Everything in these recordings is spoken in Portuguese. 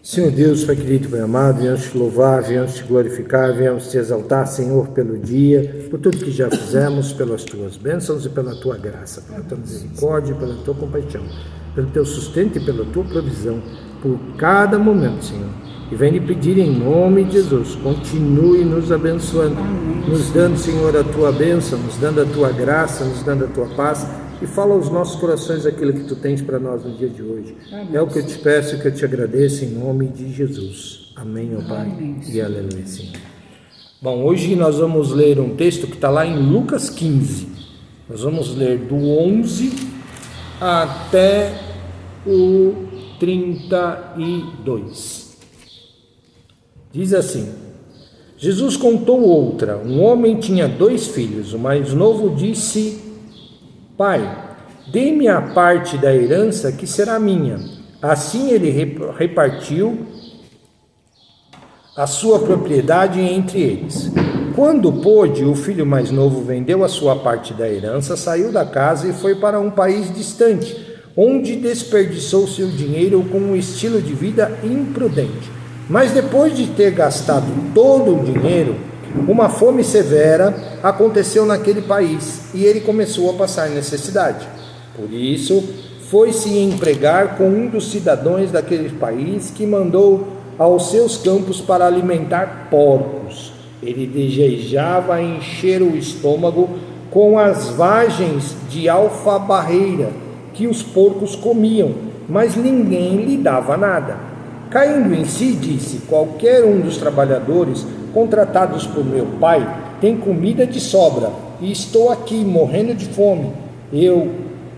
Senhor Deus, Pai querido, Pai amado, viemos te louvar, viemos te glorificar, viemos te exaltar, Senhor, pelo dia, por tudo que já fizemos, pelas tuas bênçãos e pela tua graça, pela tua misericórdia, pela tua compaixão, pelo teu sustento e pela tua provisão, por cada momento, Senhor. E vem lhe pedir em nome de Jesus, continue nos abençoando, nos dando, Senhor, a tua bênção, nos dando a tua graça, nos dando a tua paz, e fala aos nossos corações aquilo que tu tens para nós no dia de hoje. É o que eu te peço e que eu te agradeço em nome de Jesus. Amém, ó Pai. Amém. E aleluia, Senhor. Bom, hoje nós vamos ler um texto que está lá em Lucas 15. Nós vamos ler do 11 até o 32. Diz assim: Jesus contou outra. Um homem tinha 2 filhos. O mais novo disse: Pai, dê-me a parte da herança que será minha. Assim ele repartiu a sua propriedade entre eles. Quando pôde, o filho mais novo vendeu a sua parte da herança, saiu da casa e foi para um país distante, onde desperdiçou seu dinheiro com um estilo de vida imprudente. Mas depois de ter gastado todo o dinheiro, uma fome severa aconteceu naquele país e ele começou a passar necessidade. Por isso, foi-se empregar com um dos cidadãos daquele país, que mandou aos seus campos para alimentar porcos. Ele desejava encher o estômago com as vagens de alfabarreira que os porcos comiam, mas ninguém lhe dava nada. Caindo em si, disse: qualquer um dos trabalhadores contratados por meu pai tem comida de sobra, e estou aqui morrendo de fome. Eu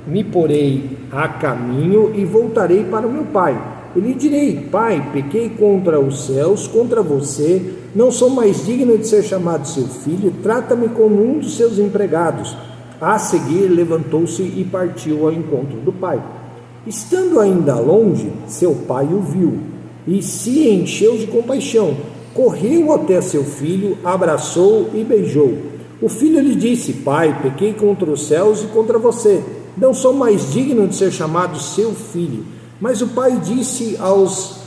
me porei a caminho e voltarei para o meu pai. E lhe direi: Pai, pequei contra os céus, contra você, não sou mais digno de ser chamado seu filho, trata-me como um dos seus empregados. A seguir levantou-se e partiu ao encontro do pai. Estando ainda longe, seu pai o viu e se encheu de compaixão. Correu até seu filho, abraçou e beijou. O filho lhe disse: Pai, pequei contra os céus e contra você, não sou mais digno de ser chamado seu filho. Mas o pai disse aos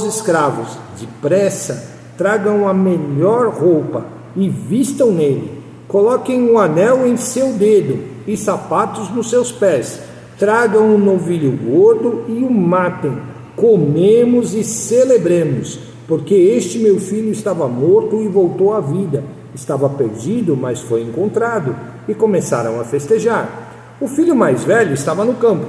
escravos: depressa, tragam a melhor roupa e vistam nele. Coloquem um anel em seu dedo e sapatos nos seus pés. Tragam um novilho gordo e o matem. Comemos e celebremos, porque este meu filho estava morto e voltou à vida, estava perdido, mas foi encontrado, e começaram a festejar. O filho mais velho estava no campo.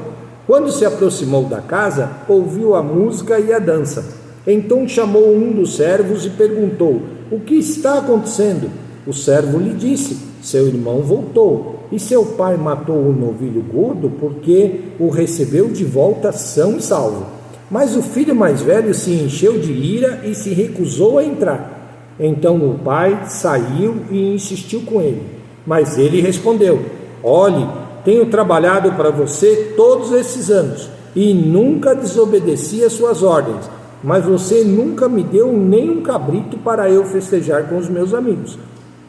Quando se aproximou da casa, ouviu a música e a dança. Então chamou um dos servos e perguntou: o que está acontecendo? O servo lhe disse: seu irmão voltou, e seu pai matou o novilho gordo porque o recebeu de volta são e salvo. Mas o filho mais velho se encheu de ira e se recusou a entrar. Então o pai saiu e insistiu com ele. Mas ele respondeu: olhe, tenho trabalhado para você todos esses anos e nunca desobedeci às suas ordens, mas você nunca me deu nem um cabrito para eu festejar com os meus amigos.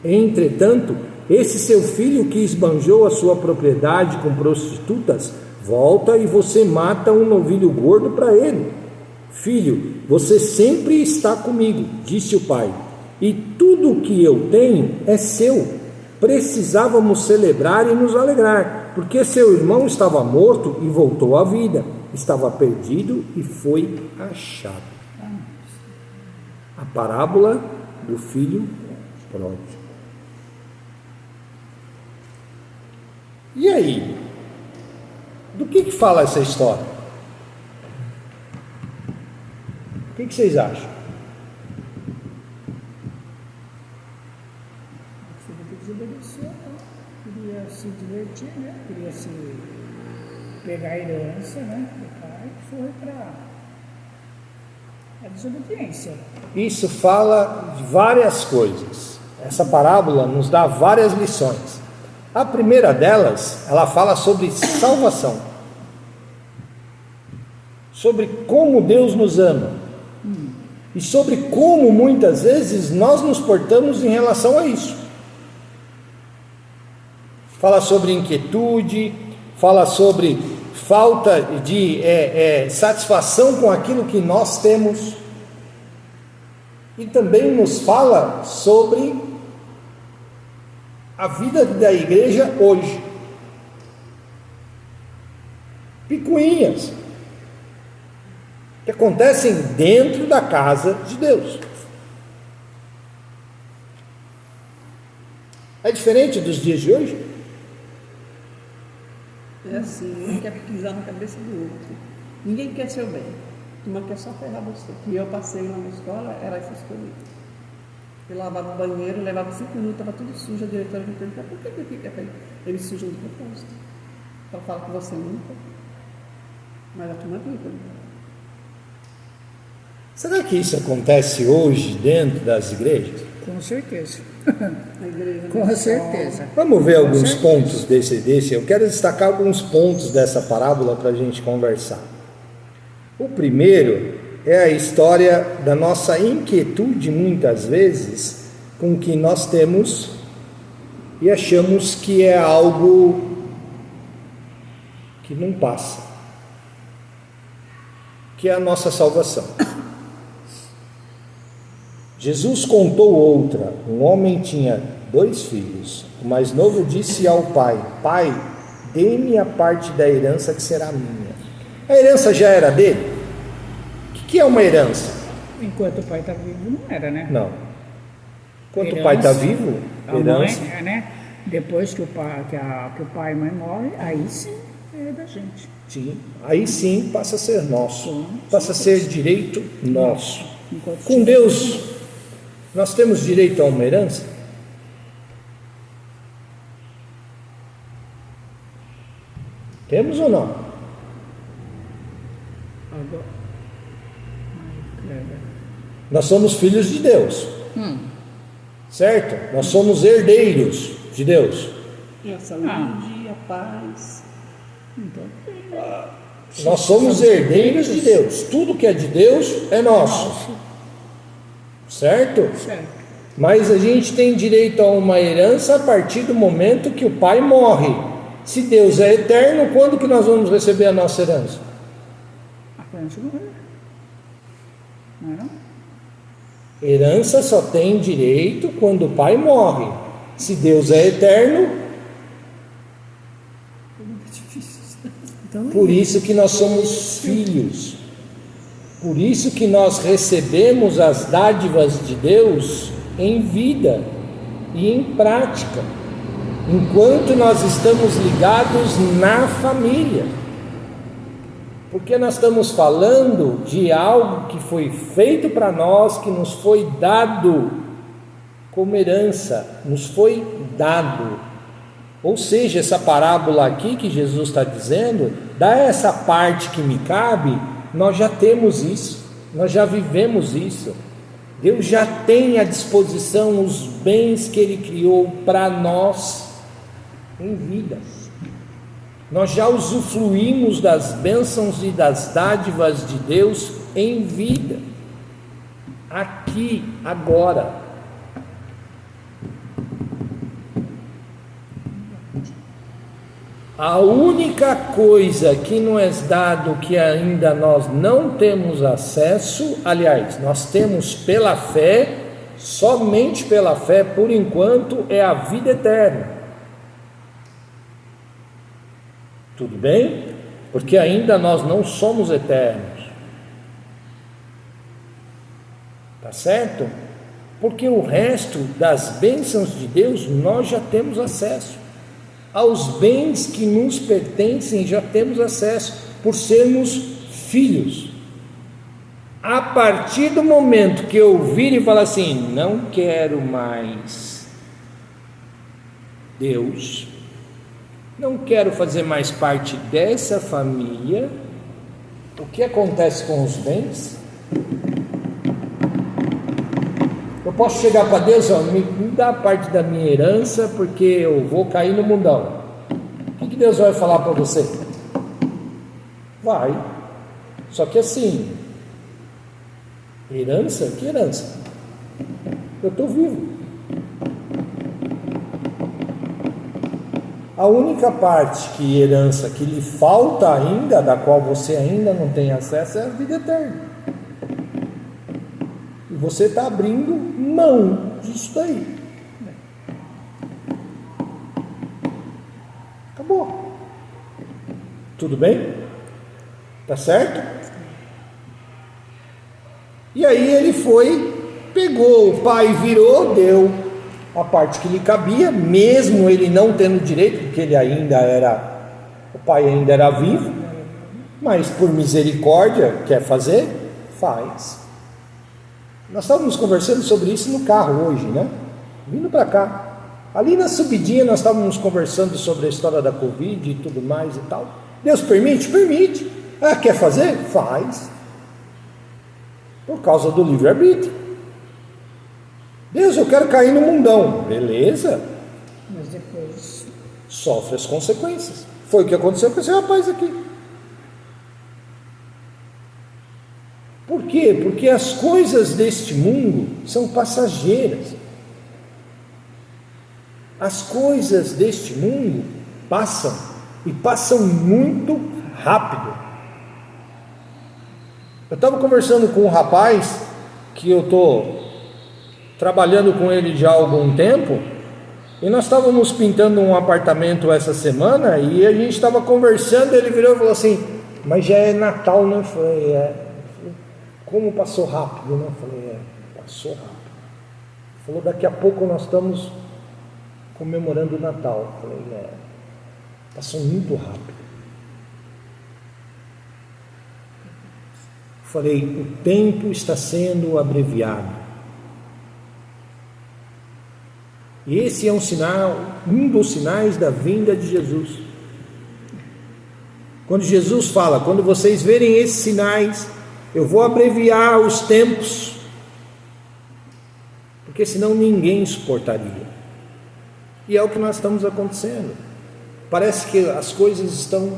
Entretanto, esse seu filho que esbanjou a sua propriedade com prostitutas volta e você mata um novilho gordo para ele. Filho, você sempre está comigo, disse o pai, e tudo o que eu tenho é seu. Precisávamos celebrar e nos alegrar, porque seu irmão estava morto e voltou à vida, estava perdido e foi achado. A parábola do filho pródigo. E aí? Do que fala essa história? O que vocês acham? O filho que desobedeceu, queria se divertir, né? Queria se pegar a herança, né? Do pai, foi para a desobediência. Isso fala de várias coisas. Essa parábola nos dá várias lições. A primeira delas, ela fala sobre salvação, sobre como Deus nos ama e sobre como muitas vezes nós nos portamos em relação a isso. Fala sobre inquietude, fala sobre falta de satisfação com aquilo que nós temos. E também nos fala sobre a vida da igreja hoje. Picuinhas que acontecem dentro da casa de Deus. É diferente dos dias de hoje? É assim, um quer pisar na cabeça do outro. Ninguém quer seu bem. Uma quer só ferrar você. E eu passei lá na escola, era essas coisas. Eu lavava o banheiro, levava 5 minutos, estava tudo sujo, a diretora me perguntou, por que fica aí? Eles sujam de propósito. Ela fala que você limpa, mas a turma limpa. Será que isso acontece hoje dentro das igrejas? Com certeza. A igreja, Com certeza. Vamos ver alguns pontos desse. Eu quero destacar alguns pontos dessa parábola para a gente conversar. O primeiro é a história da nossa inquietude, muitas vezes, com o que nós temos e achamos que é algo que não passa, que é a nossa salvação. Jesus contou outra. Um homem tinha 2 filhos. O mais novo disse ao pai: Pai, dê-me a parte da herança que será minha. A herança já era dele? O que é uma herança? Enquanto o pai está vivo, não era, né? Não. Enquanto Herança, o pai está vivo, a herança. mãe, né? Depois que o pai e a mãe morrem, aí sim é da gente. Sim. Aí sim passa a ser nosso. Passa a ser direito nosso. Enquanto Com Deus, nós temos direito a uma herança? Temos ou não? Agora. Nós somos filhos de Deus, certo? Nós somos herdeiros de Deus. a saúde, a paz. Então, Nós somos herdeiros de Deus. Tudo que é de Deus é nosso, certo? certo. Mas a gente tem direito a uma herança a partir do momento que o pai morre. Se Deus é eterno, quando que nós vamos receber a nossa herança? A criança não é. Não é não? Herança só tem direito quando o pai morre. Se Deus é eterno, Então, por isso que nós somos filhos. Por isso que nós recebemos as dádivas de Deus em vida e em prática, enquanto nós estamos ligados na família. Porque nós estamos falando de algo que foi feito para nós, que nos foi dado como herança, nos foi dado. Ou seja, essa parábola aqui que Jesus está dizendo, dá essa parte que me cabe, nós já temos isso, nós já vivemos isso. Deus já tem à disposição os bens que Ele criou para nós em vida. Nós já usufruímos das bênçãos e das dádivas de Deus em vida, aqui, agora. A única coisa que nos é dado que ainda nós não temos acesso, aliás, nós temos pela fé, somente pela fé, por enquanto, é a vida eterna. Tudo bem? Porque ainda nós não somos eternos. Tá certo? Porque o resto das bênçãos de Deus nós já temos acesso. Aos bens que nos pertencem já temos acesso, por sermos filhos. A partir do momento que eu vir e falar assim, não quero mais Deus, não quero fazer mais parte dessa família, o que acontece com os bens? Eu posso chegar para Deus, ó, me dá parte da minha herança, porque eu vou cair no mundão. O que Deus vai falar para você? Vai. Só que assim, herança? Que herança? Eu estou vivo. A única parte que herança que lhe falta ainda, da qual você ainda não tem acesso, é a vida eterna. E você está abrindo mão disso daí. Acabou. Tudo bem? Tá certo? E aí ele foi, pegou, o pai virou, deu a parte que lhe cabia, mesmo ele não tendo direito, porque ele ainda era, o pai ainda era vivo, mas por misericórdia, quer fazer? Faz. Nós estávamos conversando sobre isso no carro hoje, né? Vindo para cá. Ali na subidinha nós estávamos conversando sobre a história da Covid e tudo mais e tal. Deus permite? Permite. Ah, quer fazer? Faz. Por causa do livre-arbítrio. Deus, eu quero cair no mundão. Beleza. Mas depois Sofre as consequências. Foi o que aconteceu com esse rapaz aqui. Por quê? Porque as coisas deste mundo são passageiras. As coisas deste mundo passam, e passam muito rápido. Eu estava conversando com um rapaz, que eu estou trabalhando com ele já há algum tempo, e nós estávamos pintando um apartamento essa semana, e a gente estava conversando, ele virou e falou assim, mas já é Natal, né? Eu falei, é. Como passou rápido, né? Eu falei, é, passou rápido. Ele falou, daqui a pouco nós estamos comemorando o Natal. Eu falei, é, passou muito rápido. Eu falei, o tempo está sendo abreviado. E esse é um sinal, um dos sinais da vinda de Jesus. Quando Jesus fala, quando vocês verem esses sinais, eu vou abreviar os tempos, porque senão ninguém suportaria. E é o que nós estamos acontecendo. Parece que as coisas estão...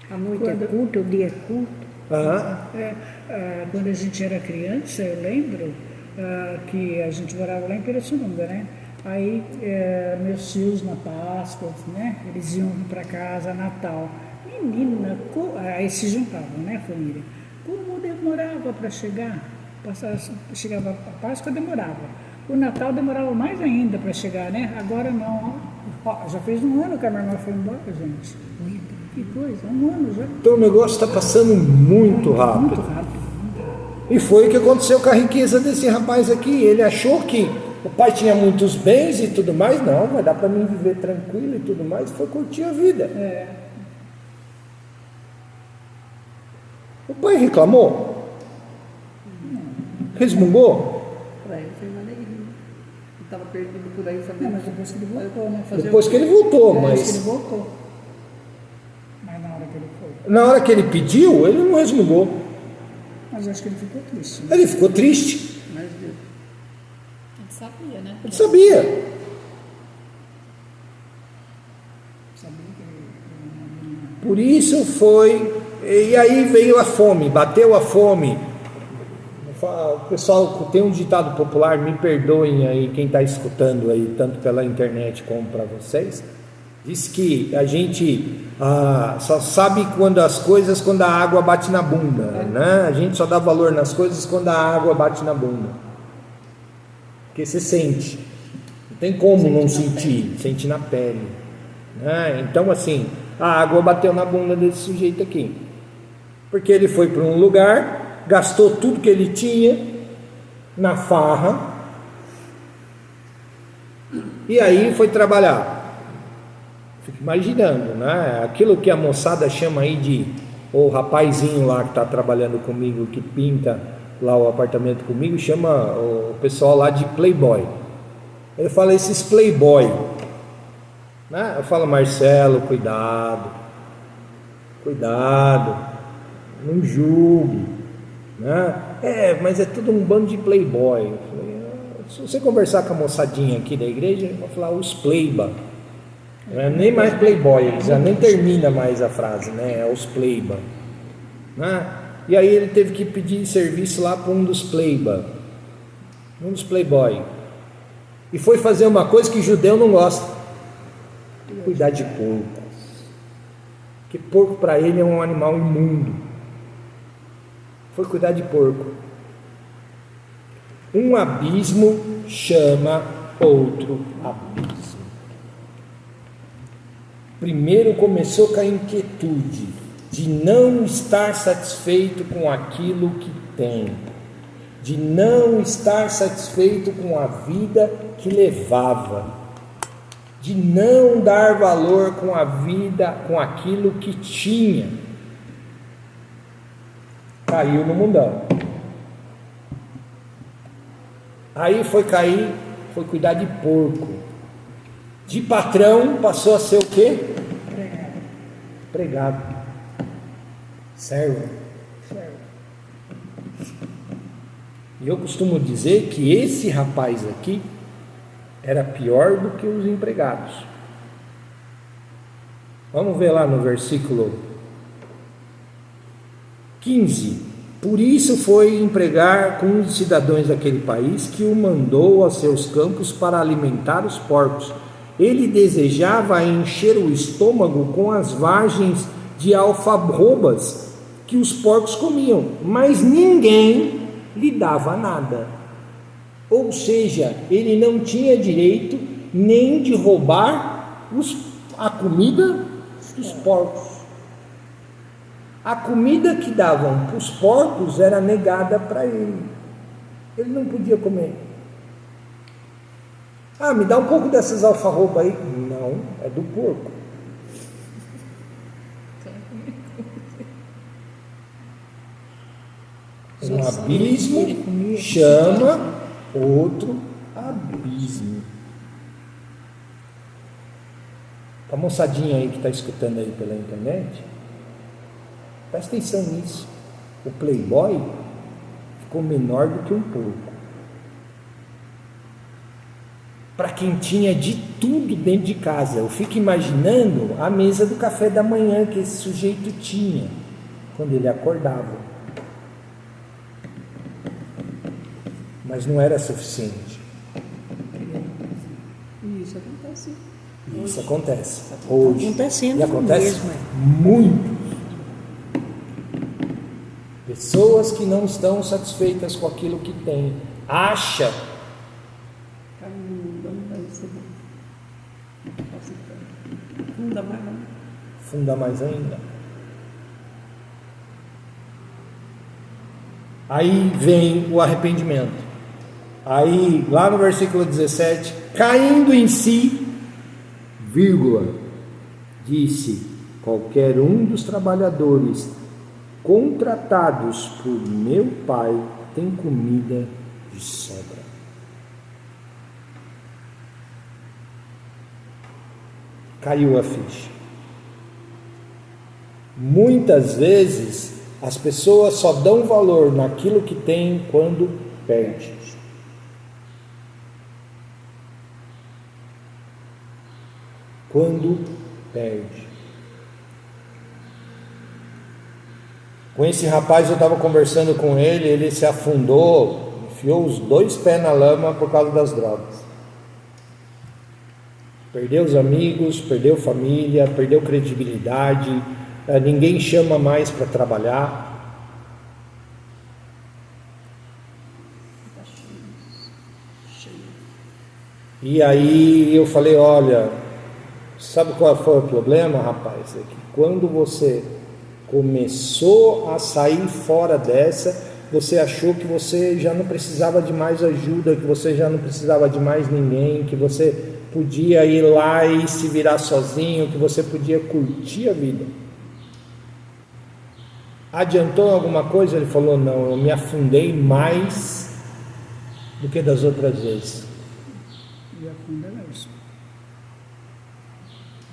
a noite é curta, o dia é curto. Ah, Quando a gente era criança, eu lembro que a gente morava lá em Pirassununga, né? Aí meus tios na Páscoa, né? Eles iam para casa Natal. Menina, aí se juntavam, né, família? Como demorava para chegar? Chegava a Páscoa, demorava. O Natal demorava mais ainda para chegar, né? Agora não. Ó, já fez um ano que a minha irmã foi embora, gente. Que coisa, um ano já. então o negócio está passando muito rápido. Muito rápido. E foi o que aconteceu com a riqueza desse rapaz aqui. Ele achou que o pai tinha muitos bens e tudo mais. Não, vai dar para mim viver tranquilo e tudo mais. Foi curtir a vida. O pai reclamou? Resmungou? Para ele foi uma alegria. Ele estava perdido por aí, sabendo. Não, mas depois que ele voltou, né? Depois que ele voltou, Depois que mas ele voltou. Mas na hora que ele foi. na hora que ele pediu, ele não resmungou. Mas eu acho que ele ficou triste. Né? Ele ficou triste. Mas Deus. Ele sabia, né? Ele sabia. Sabia que ele... Por isso foi. E aí veio a fome, bateu a fome. O pessoal, tem um ditado popular, me perdoem aí quem está escutando aí, tanto pela internet como para vocês. Diz que a gente só sabe quando a água bate na bunda, né? A gente só dá valor nas coisas quando a água bate na bunda. Porque você sente. Não tem como não sentir, sente na pele. Né? Então assim, a água bateu na bunda desse sujeito aqui. Porque ele foi para um lugar, gastou tudo que ele tinha na farra, e aí foi trabalhar. Fico imaginando, né? Aquilo que a moçada chama aí de, o rapazinho lá que está trabalhando comigo, que pinta lá o apartamento comigo, chama o pessoal lá de playboy. Ele fala esses playboy, né? Eu falo, Marcelo, cuidado, não julgue, né? Mas é tudo um bando de playboy. Eu falei, se você conversar com a moçadinha aqui da igreja, ele vai falar os playba. Não é nem mais playboy, já nem termina mais a frase, né? É os playba, né? E aí ele teve que pedir serviço lá para um dos playba, um dos playboy. E foi fazer uma coisa que judeu não gosta: cuidar de porco. Porque porco para ele é um animal imundo. Foi cuidar de porco. Um abismo chama outro abismo. Primeiro começou com a inquietude de não estar satisfeito com aquilo que tem, de não estar satisfeito com a vida que levava, de não dar valor com a vida, com aquilo que tinha. Caiu no mundão. Aí foi cuidar de porco. De patrão passou a ser o quê? Empregado. Servo. E eu costumo dizer que esse rapaz aqui era pior do que os empregados. Vamos ver lá no versículo 15. Por isso foi empregar com os cidadãos daquele país, que o mandou aos seus campos para alimentar os porcos. Ele desejava encher o estômago com as vagens de alfarrobas que os porcos comiam, mas ninguém lhe dava nada. Ou seja, ele não tinha direito nem de roubar a comida dos porcos. A comida que davam para os porcos era negada para ele. Ele não podia comer. Ah, me dá um pouco dessas alfarrobas aí. Não, é do porco. Um abismo chama outro abismo. A moçadinha aí que está escutando aí pela internet, presta atenção nisso. O playboy ficou menor do que um porco. Para quem tinha de tudo dentro de casa. Eu fico imaginando a mesa do café da manhã que esse sujeito tinha quando ele acordava. Mas não era suficiente. Isso acontece. Isso acontece. Hoje. Acontecendo E acontece mesmo. muito. Pessoas que não estão satisfeitas com aquilo que têm, acha funda mais ainda. Aí vem o arrependimento. Aí lá no versículo 17, caindo em si, vírgula, disse: qualquer um dos trabalhadores contratados por meu pai tem comida de sobra. Caiu a ficha. Muitas vezes as pessoas só dão valor naquilo que tem quando perde. Quando perde. Com esse rapaz eu estava conversando com ele, ele se afundou, enfiou os 2 pés na lama por causa das drogas. Perdeu os amigos, perdeu família, perdeu credibilidade, ninguém chama mais para trabalhar. E aí eu falei: olha, sabe qual foi o problema, rapaz? É que quando você começou a sair fora dessa, você achou que você já não precisava de mais ajuda, que você já não precisava de mais ninguém, que você podia ir lá e se virar sozinho, que você podia curtir a vida. Adiantou alguma coisa? Ele falou: não, eu me afundei mais do que das outras vezes. E afunda mesmo.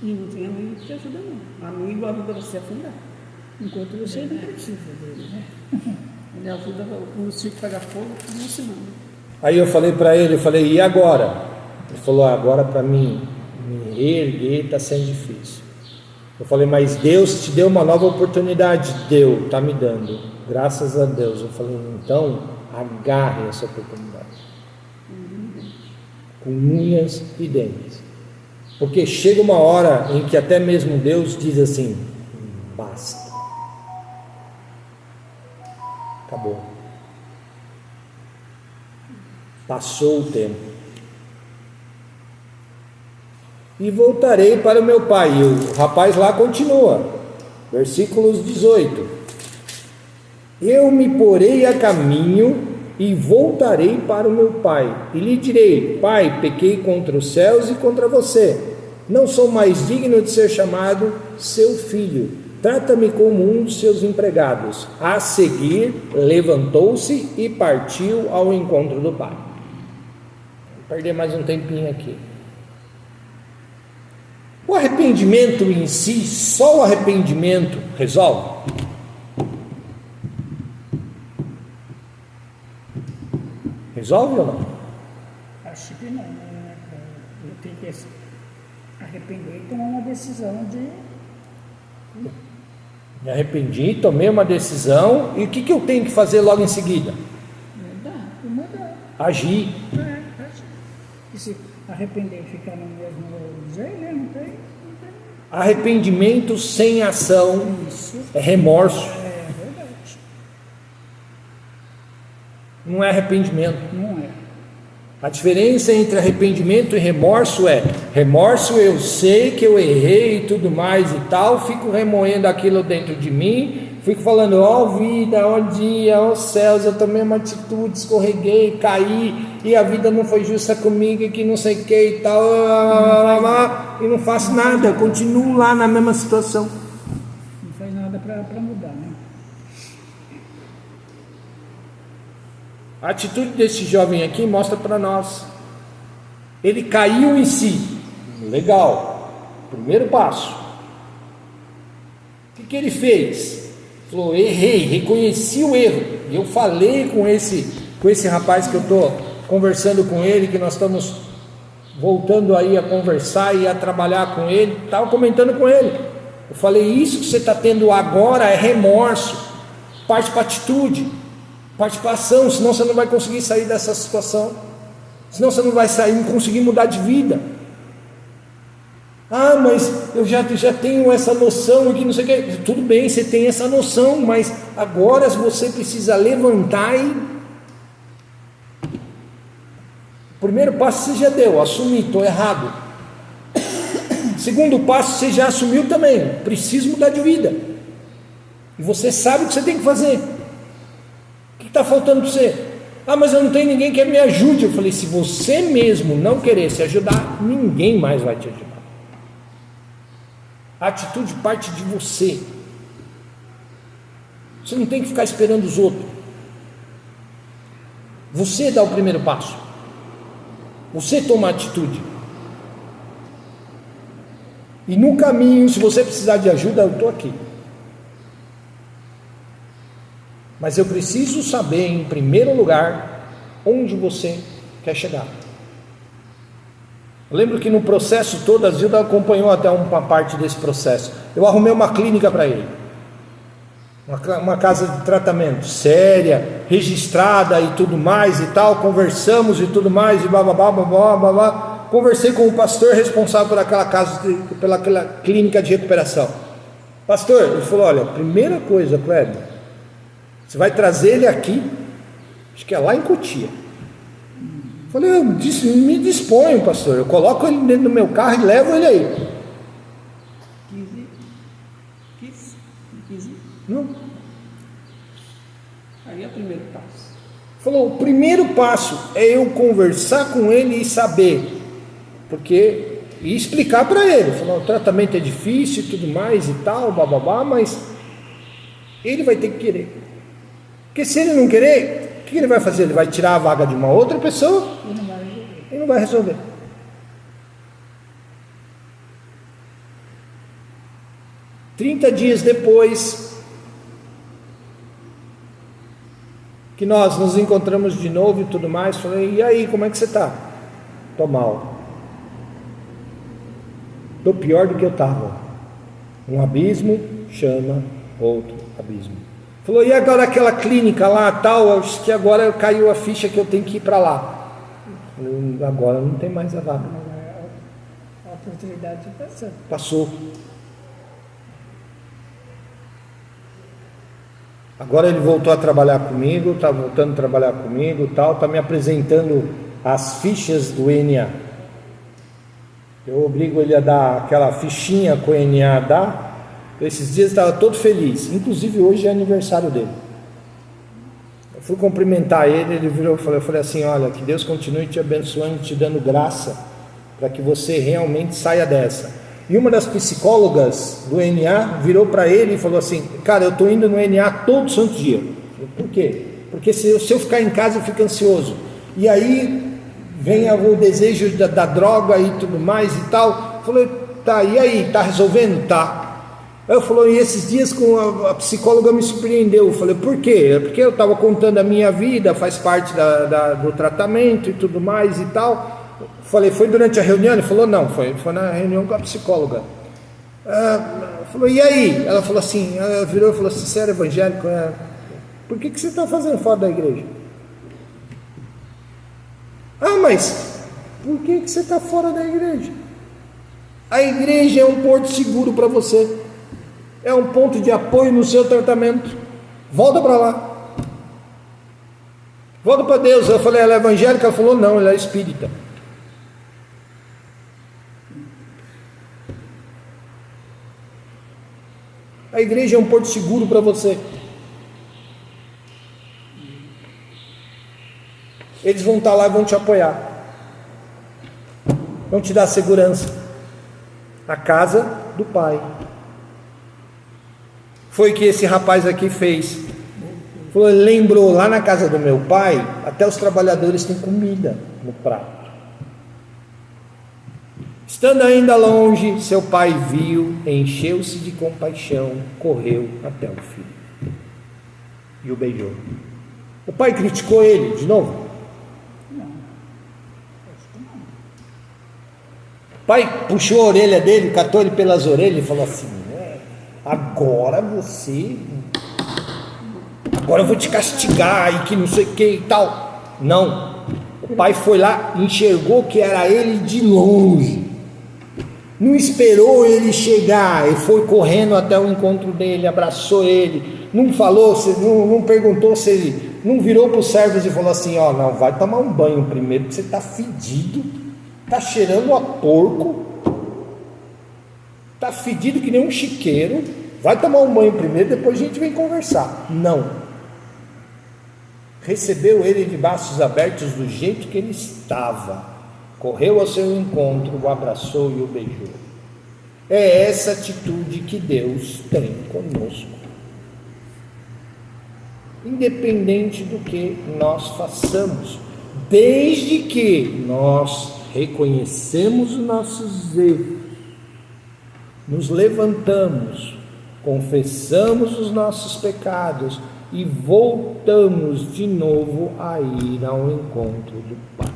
E não tem amigo que te ajuda não. Amigo ajuda você a afundar. Enquanto você não precisa dele, né? Ele ajuda o circo pegar fogo, não ensinando. Aí eu falei para ele, e agora? Ele falou: agora para mim me reerguer está sendo difícil. Eu falei: mas Deus te deu uma nova oportunidade. Deu, está me dando, graças a Deus. Eu falei: então agarre essa oportunidade. com unhas e dentes. Porque chega uma hora em que até mesmo Deus diz assim: basta. Acabou. Passou o tempo. E voltarei para o meu pai. E o rapaz lá continua. Versículos 18. Eu me porei a caminho e voltarei para o meu pai. E lhe direi: Pai, pequei contra os céus e contra você. Não sou mais digno de ser chamado seu filho. Trata-me como um dos seus empregados. A seguir, levantou-se e partiu ao encontro do pai. Vou perder mais um tempinho aqui. O arrependimento em si, só o arrependimento resolve? Resolve ou não? Acho que não, né? Eu tenho que arrepender e tomar uma decisão de... Me arrependi, tomei uma decisão, e o que eu tenho que fazer logo em seguida? Mudar. Agir. Agir. E se arrepender e ficar no mesmo jeito, né? Não tem. Arrependimento sem ação Isso. é remorso, É verdade. não é arrependimento. Não é. A diferença entre arrependimento e remorso é: remorso eu sei que eu errei e tudo mais e tal, fico remoendo aquilo dentro de mim, fico falando: ó vida, ó dia, ó céus, eu tomei uma atitude, escorreguei, caí, e a vida não foi justa comigo, e que não sei o que e tal, e não faço nada, eu continuo lá na mesma situação. Não faz nada para mudar, né? A atitude desse jovem aqui mostra para nós. Ele caiu em si. Legal. Primeiro passo. O que ele fez? Falou: errei, reconheci o erro. E eu falei com esse rapaz que eu estou conversando com ele, que nós estamos voltando aí a conversar e a trabalhar com ele. Estava comentando com ele. Eu falei: isso que você está tendo agora é remorso. Parte para atitude. Participação, senão você não vai conseguir sair dessa situação, senão você não vai conseguir mudar de vida. Ah, mas eu já tenho essa noção aqui, não sei o que. Tudo bem, você tem essa noção, mas agora você precisa levantar e... O primeiro passo você já deu, assumir, estou errado. Segundo passo, você já assumiu também, preciso mudar de vida. E você sabe o que você tem que fazer. O que está faltando para você? Ah, mas eu não tenho ninguém que me ajude. Eu falei: se você mesmo não querer se ajudar, ninguém mais vai te ajudar. A atitude parte de você. Você não tem que ficar esperando os outros. Você dá o primeiro passo. Você toma a atitude. E no caminho, se você precisar de ajuda, eu estou aqui. Mas eu preciso saber, em primeiro lugar, onde você quer chegar. Eu lembro que no processo todo, a Zilda acompanhou até uma parte desse processo. Eu arrumei uma clínica para ele. Uma casa de tratamento séria, registrada e tudo mais e tal. Conversamos e tudo mais e babá. Conversei com o pastor responsável por aquela casa, pelaquela clínica de recuperação. Pastor, ele falou: olha, primeira coisa, Kleber, você vai trazer ele aqui, acho que é lá em Cotia. Eu falei: eu me disponho, pastor, eu coloco ele dentro do meu carro e levo ele aí. 15? Não. Aí é o primeiro passo. Falou: o primeiro passo é eu conversar com ele e saber, e explicar para ele. Falou: o tratamento é difícil e tudo mais e tal, bababá, mas ele vai ter que querer. Porque se ele não querer, o que ele vai fazer? Ele vai tirar a vaga de uma outra pessoa e não vai resolver. Trinta dias depois que nós nos encontramos de novo e tudo mais, falei: e aí, como é que você está? Estou mal. Estou pior do que eu estava. Um abismo chama outro abismo. Falou: e agora aquela clínica lá, tal, acho que agora caiu a ficha que eu tenho que ir para lá. Agora não tem mais a vaga. A oportunidade passou. Passou. Agora ele voltou a trabalhar comigo, está voltando a trabalhar comigo, tal, está me apresentando as fichas do ENA. Eu obrigo ele a dar aquela fichinha que o ENA dá. Esses dias estava todo feliz, inclusive hoje é aniversário dele. Eu fui cumprimentar ele, ele virou e falou, eu falei assim, olha, que Deus continue te abençoando, te dando graça, para que você realmente saia dessa. E uma das psicólogas do NA virou para ele e falou assim, cara, eu estou indo no NA todo santo dia. Eu falei, por quê? Porque se eu ficar em casa eu fico ansioso. E aí vem o desejo da droga e tudo mais e tal. Eu falei, tá, e aí, tá resolvendo? Tá. Aí eu falei, e esses dias com a psicóloga me surpreendeu. Eu falei, por quê? É porque eu estava contando a minha vida, faz parte do tratamento e tudo mais e tal. Eu falei, foi durante a reunião? Ele falou, não, foi na reunião com a psicóloga. Falou, e aí? Ela falou assim, ela virou e falou assim, você era evangélico? Por que você está fazendo fora da igreja? Mas por que você está fora da igreja? A igreja é um porto seguro para você. É um ponto de apoio no seu tratamento. Volta para lá. Volta para Deus. Eu falei, ela é evangélica? Ela falou, não, ela é espírita. A igreja é um porto seguro para você. Eles vão estar lá e vão te apoiar. Vão te dar segurança. A casa do Pai. Foi o que esse rapaz aqui fez. Falou, lembrou, lá na casa do meu pai, até os trabalhadores têm comida no prato. Estando ainda longe, seu pai viu, encheu-se de compaixão, correu até o filho e o beijou. O pai criticou ele de novo? O pai puxou a orelha dele, catou ele pelas orelhas e falou assim, agora eu vou te castigar e que não sei o que e tal. Não, o pai foi lá, enxergou que era ele de longe, não esperou ele chegar, e foi correndo até o encontro dele, abraçou ele, não falou, não perguntou se ele, não virou para os servos e falou assim, não, vai tomar um banho primeiro, porque você está fedido, está cheirando a porco, está fedido que nem um chiqueiro, vai tomar um banho primeiro, depois a gente vem conversar. Não. Recebeu ele de braços abertos do jeito que ele estava, correu ao seu encontro, o abraçou e o beijou. É essa atitude que Deus tem conosco. Independente do que nós façamos, desde que nós reconhecemos os nossos erros, nos levantamos, confessamos os nossos pecados e voltamos de novo a ir ao encontro do Pai.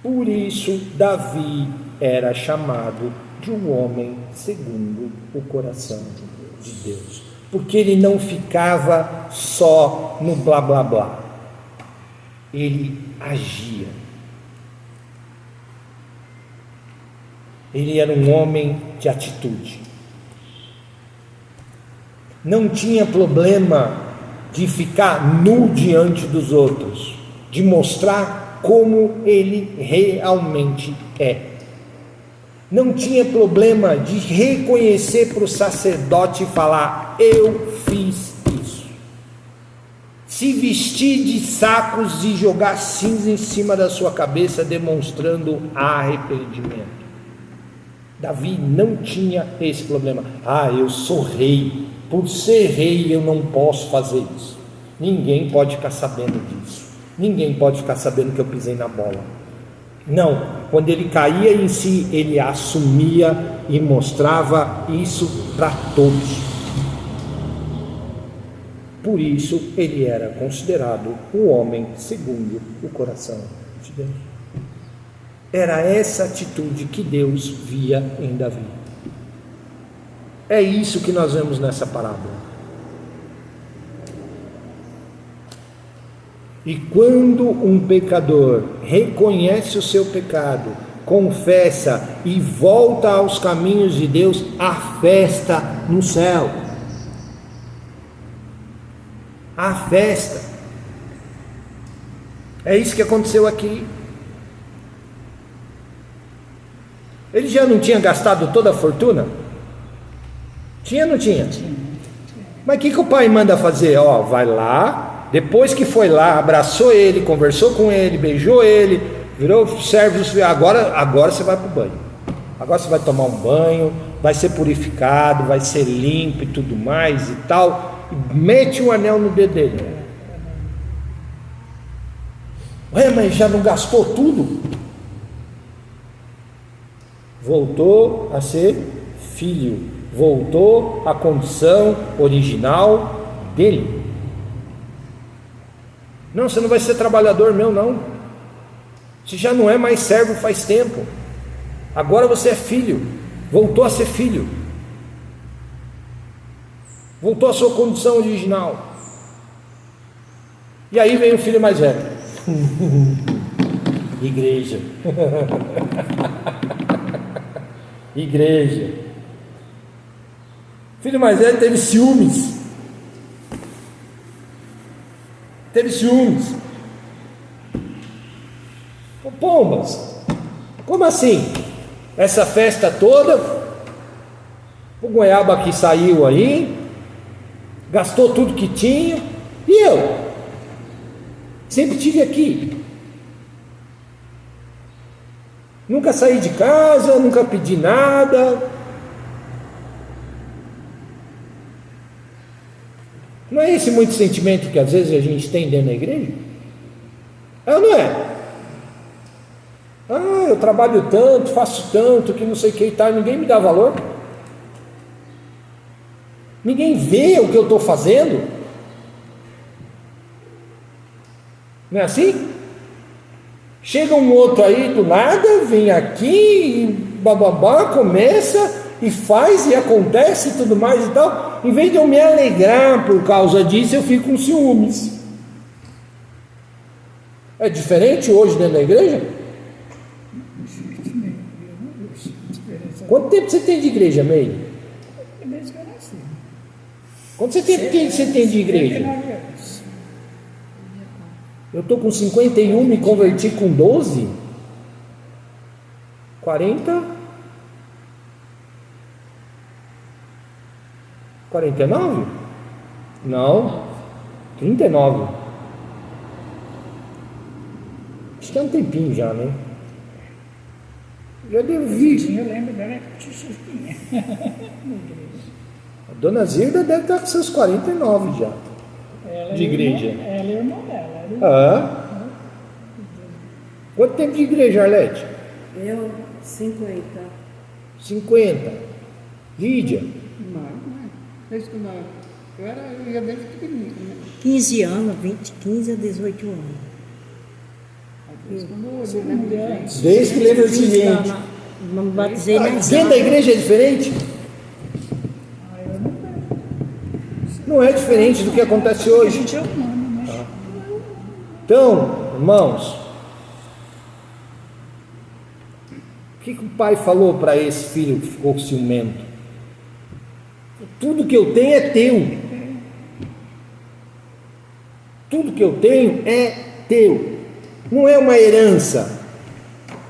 Por isso Davi era chamado de um homem segundo o coração de Deus, porque ele não ficava só no blá blá blá, ele agia. Ele era um homem de atitude. Não tinha problema de ficar nu diante dos outros, de mostrar como ele realmente é. Não tinha problema de reconhecer para o sacerdote e falar, eu fiz isso. Se vestir de sacos e jogar cinza em cima da sua cabeça, demonstrando arrependimento. Davi não tinha esse problema. Eu sou rei, por ser rei eu não posso fazer isso. Ninguém pode ficar sabendo disso. Ninguém pode ficar sabendo que eu pisei na bola. Não, quando ele caía em si, ele assumia e mostrava isso para todos. Por isso ele era considerado o homem segundo o coração de Deus. Era essa atitude que Deus via em Davi. É isso que nós vemos nessa parábola. E quando um pecador reconhece o seu pecado, confessa e volta aos caminhos de Deus, há festa no céu. Há festa. É isso que aconteceu aqui. Ele já não tinha gastado toda a fortuna? Tinha ou não tinha? Mas o que o pai manda fazer? Ó, vai lá, depois que foi lá, abraçou ele, conversou com ele, beijou ele, virou servo, agora você vai para o banho. Agora você vai tomar um banho, vai ser purificado, vai ser limpo e tudo mais e tal. E mete um anel no dedo dele. Ué, mas já não gastou tudo? Voltou a ser filho, voltou à condição original dele. Não, você não vai ser trabalhador meu, não. Você já não é mais servo faz tempo. Agora você é filho, voltou a ser filho, voltou à sua condição original. E aí vem o filho mais velho. Igreja. Igreja. Filho mais velho teve ciúmes. Ô, pombas, como assim? Essa festa toda, o goiaba que saiu aí, gastou tudo que tinha, e eu? Sempre estive aqui. Nunca saí de casa, nunca pedi nada. Não é esse muito sentimento que às vezes a gente tem dentro da igreja? É ou não é? Ah, eu trabalho tanto, faço tanto, que não sei o que e tal, ninguém me dá valor. Ninguém vê o que eu estou fazendo. Não é assim? Chega um outro aí do nada, vem aqui e bababá, começa e faz e acontece e tudo mais e tal. Em vez de eu me alegrar por causa disso, eu fico com ciúmes. É diferente hoje dentro da igreja? Quanto tempo você tem de igreja, Meire? Desde que eu nasci. Quanto tempo você tem de igreja? 39 anos. Eu estou com 51, me converti com 12. 40? 49? Não. 39. Acho que é um tempinho já, né? Já devo vir. Eu lembro dela chiquinha. A dona Zilda deve estar com seus 49 já. Ela De igreja. Ela e o irmão dela. Ah. Quanto tempo de igreja, Arlete? Eu, 50. 50. Lídia? Desde quando eu ia desde pequenininho, né? 15 anos, 15 a 18 anos. Desde quando eu lembro de gente. Desde que lembra de gente. Não batizei na Dentro da igreja é diferente? Não é diferente do que acontece A hoje. gente é humano, né? Então, irmãos, o que o pai falou para esse filho que ficou ciumento? Tudo que eu tenho é teu. Tudo que eu tenho é teu. Não é uma herança.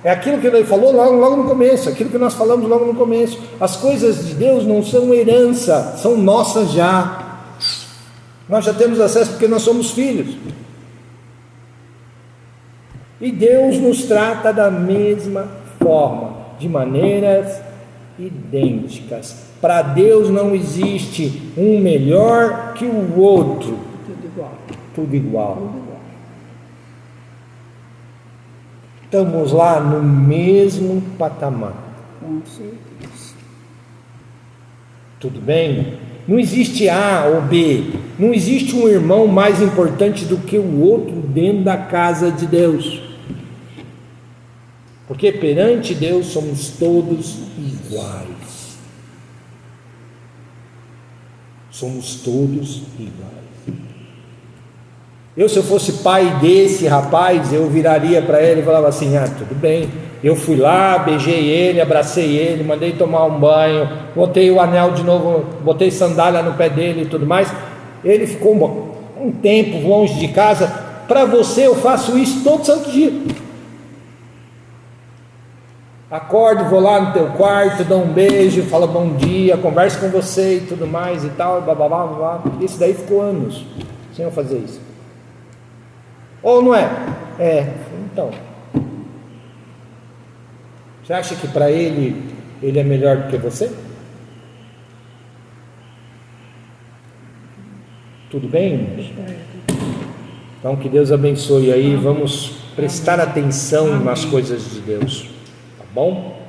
É aquilo que ele falou logo no começo, aquilo que nós falamos logo no começo. As coisas de Deus não são herança, são nossas já. Nós já temos acesso porque nós somos filhos. E Deus nos trata da mesma forma, de maneiras idênticas. Para Deus não existe um melhor que o outro. Tudo igual. Tudo igual. Estamos lá no mesmo patamar. Com certeza. Tudo bem? Não existe A ou B. Não existe um irmão mais importante do que o outro dentro da casa de Deus. Porque perante Deus somos todos iguais. Somos todos iguais. Se eu fosse pai desse rapaz, eu viraria para ele e falava assim: ah, tudo bem, eu fui lá, beijei ele, abracei ele, mandei tomar um banho, botei o anel de novo, botei sandália no pé dele e tudo mais. Ele ficou um tempo longe de casa. Para você eu faço isso todo santo dia. Acordo, vou lá no teu quarto, dou um beijo, falo bom dia, converso com você e tudo mais e tal, blá blá blá blá. Isso daí ficou anos sem eu fazer isso. Ou não é? Então. Você acha que para ele é melhor do que você? Tudo bem? Então que Deus abençoe aí, vamos prestar atenção nas coisas de Deus, tá bom?